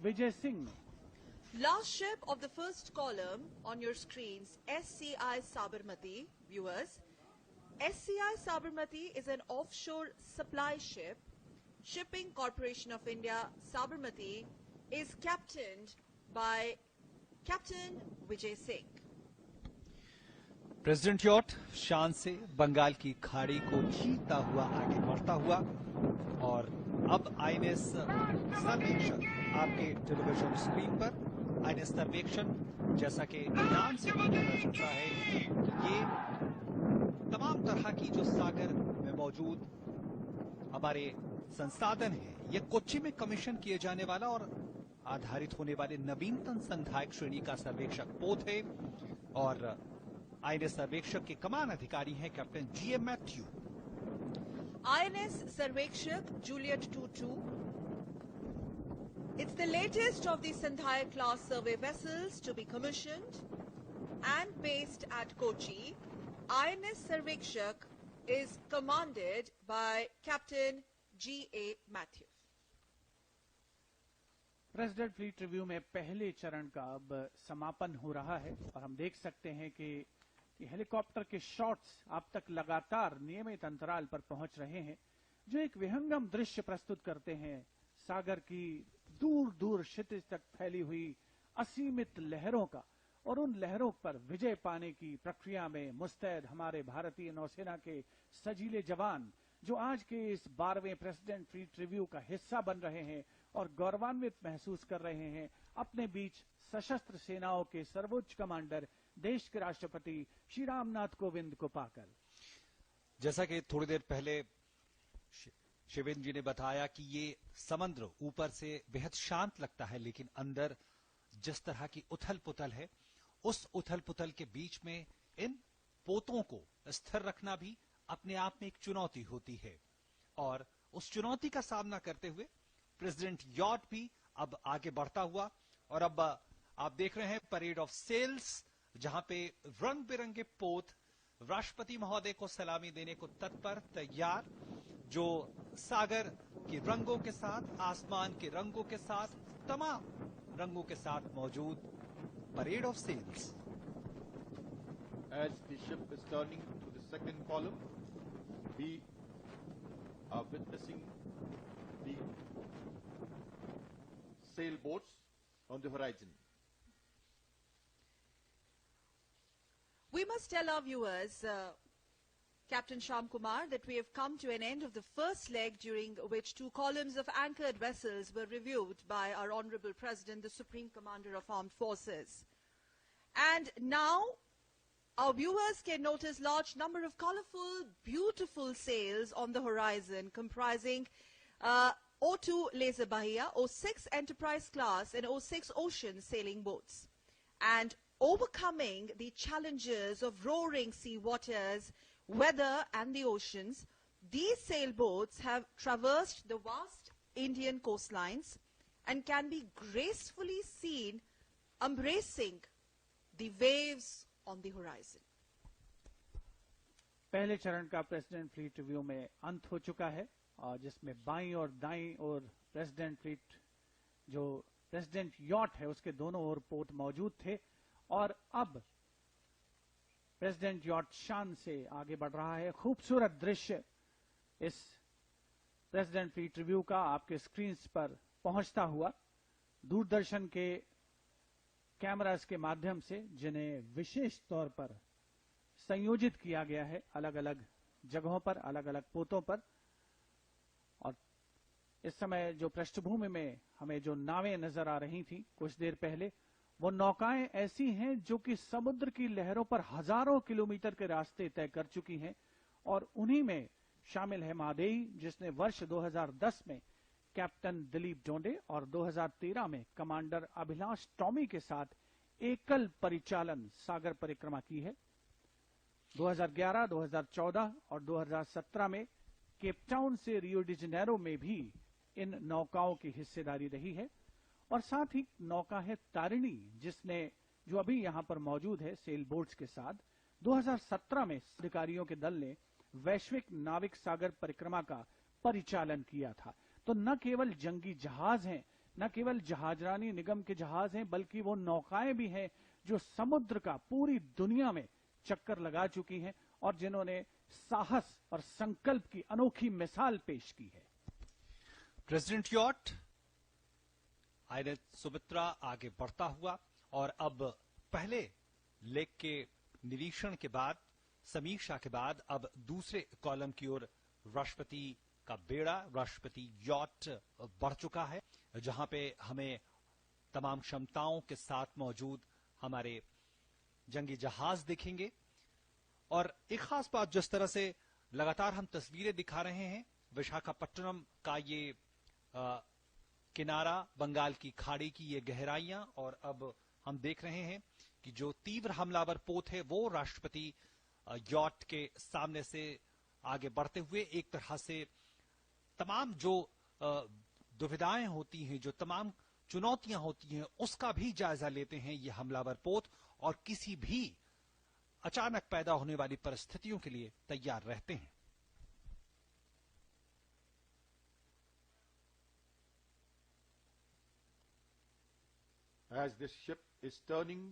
Vijay Singh. Last ship of the first column on your screens, SCI Sabarmati, viewers. SCI Sabarmati is an offshore supply ship. Shipping Corporation of India, Sabarmati, is captained by Captain Vijay Singh. President yacht शान से बंगाल की खाड़ी को चीरता हुआ आगे बढ़ता हुआ और अब आईएनएस सर्वेक्षण आपके टेलीविजन स्क्रीन पर। आईएनएस सर्वेक्षण जैसा कि नाम से भी पता चलता है, ये तमाम तरह की जो सागर में मौजूद हमारे संसाधन हैं, ये कोच्चि में कमीशन किए जाने वाला और आधारित होने वाले नवीनतम संधायक श्रेणी का सर्वेक्षक पोत है। और आईएनएस सर्वेक्षक के कमान अधिकारी हैं captain GM Matthew. INS Sarvekshak Juliet 22. It's the latest of the Sandhaya class survey vessels to be commissioned and based at Kochi. INS Sarvekshak is commanded by Captain G.A. Matthews. President fleet review में पहले चरण का अब समापन हो रहा है और हम देख सकते हैं कि हेलीकॉप्टर के शॉट्स अब तक लगातार नियमित अंतराल पर पहुंच रहे हैं, जो एक विहंगम दृश्य प्रस्तुत करते हैं सागर की दूर दूर क्षितिज तक फैली हुई असीमित लहरों का। और उन लहरों पर विजय पाने की प्रक्रिया में मुस्तैद हमारे भारतीय नौसेना के सजीले जवान, जो आज के इस 12वें प्रेसिडेंट फ्लीट रिव्यू का हिस्सा बन रहे हैं और गौरवान्वित महसूस कर रहे हैं अपने बीच सशस्त्र सेनाओं के सर्वोच्च कमांडर देश के राष्ट्रपति श्री रामनाथ कोविंद को पाकर। जैसा कि थोड़ी देर पहले शिवेंद्र जी ने बताया कि ये समुद्र ऊपर से बेहद शांत लगता है, लेकिन अंदर जिस तरह की उथल पुथल है, उस उथल पुथल के बीच में इन पोतों को स्थिर रखना भी अपने आप में एक चुनौती होती है। और उस चुनौती का सामना करते हुए प्रेसिडेंट यॉट भी अब आगे बढ़ता हुआ और अब आप देख रहे हैं परेड ऑफ सेल्स, जहां पे रंग बिरंगे पोत राष्ट्रपति महोदय को सलामी देने को तत्पर तैयार, जो सागर के रंगों के साथ, आसमान के रंगों के साथ, तमाम रंगों के साथ मौजूद parade of cells. As the ship is turning to the second column, we are witnessing the sailboats on the horizon. We must tell our viewers, Captain Shyam Kumar, that we have come to an end of the first leg, during which 2 columns of anchored vessels were reviewed by our Honorable President, the Supreme Commander of Armed Forces. And now our viewers can notice large number of colorful, beautiful sails on the horizon, comprising O2 Laser Bahia, O6 Enterprise class and O6 Ocean sailing boats. And overcoming the challenges of roaring sea waters, weather and the oceans, these sailboats have traversed the vast Indian coastlines and can be gracefully seen embracing the waves on the horizon. पहले चरण का president fleet review में अंत हो चुका है, और जिसमें बाईं और दाईं ओर प्रेसिडेंट फ्लीट, जो प्रेसिडेंट यॉट है, उसके दोनों ओर पोत मौजूद थे। और अब प्रेसिडेंट यॉट शान से आगे बढ़ रहा है। खूबसूरत दृश्य इस प्रेसिडेंट फ्लीट रिव्यू का आपके स्क्रीन्स पर पहुंचता हुआ दूरदर्शन के कैमरास के माध्यम से, जिन्हें विशेष तौर पर संयोजित किया गया है अलग अलग जगहों पर, अलग अलग पोतों पर। और इस समय जो पृष्ठभूमि में हमें जो नावें नजर आ रही थी कुछ देर पहले, वो नौकाएं ऐसी हैं जो कि समुद्र की लहरों पर हजारों किलोमीटर के रास्ते तय कर चुकी हैं। और उन्हीं में शामिल है मादेई, जिसने वर्ष 2010 में कैप्टन दिलीप डोंडे और 2013 में कमांडर अभिलाष टॉमी के साथ एकल परिचालन सागर परिक्रमा की है। 2011, 2014 और 2017 में केपटाउन से रियो डी जेनेरो में भी इन नौकाओं की हिस्सेदारी रही है। और साथ ही नौका है तारिणी, जिसने जो अभी यहां पर मौजूद है सेल बोट्स के साथ, 2017 में अधिकारियों के दल ने वैश्विक नाविक सागर परिक्रमा का परिचालन किया था। तो न केवल जंगी जहाज हैं, न केवल जहाजरानी निगम के जहाज हैं, बल्कि वो नौकाएं भी हैं जो समुद्र का पूरी दुनिया में चक्कर लगा चुकी हैं और जिन्होंने साहस और संकल्प की अनोखी मिसाल पेश की है। प्रेसिडेंट यॉट आईएनएस सुमित्रा आगे बढ़ता हुआ और अब पहले लेग के निरीक्षण के बाद, समीक्षा के बाद, अब दूसरे कॉलम की ओर राष्ट्रपति का बेड़ा, राष्ट्रपति यॉट बढ़ चुका है, जहां पे हमें तमाम क्षमताओं के साथ मौजूद हमारे जंगी जहाज दिखेंगे। और एक खास बात, जिस तरह से लगातार हम तस्वीरें दिखा रहे हैं विशाखापट्टनम का ये किनारा, बंगाल की खाड़ी की ये गहराइयां, और अब हम देख रहे हैं कि जो तीव्र हमलावर पोत है वो राष्ट्रपति यॉट के सामने से आगे बढ़ते हुए एक तरह से तमाम जो दुविधाएं होती हैं, जो तमाम चुनौतियां होती हैं, उसका भी जायजा लेते हैं ये हमलावर पोत, और किसी भी अचानक पैदा होने वाली परिस्थितियों के लिए तैयार रहते हैं। As this ship is turning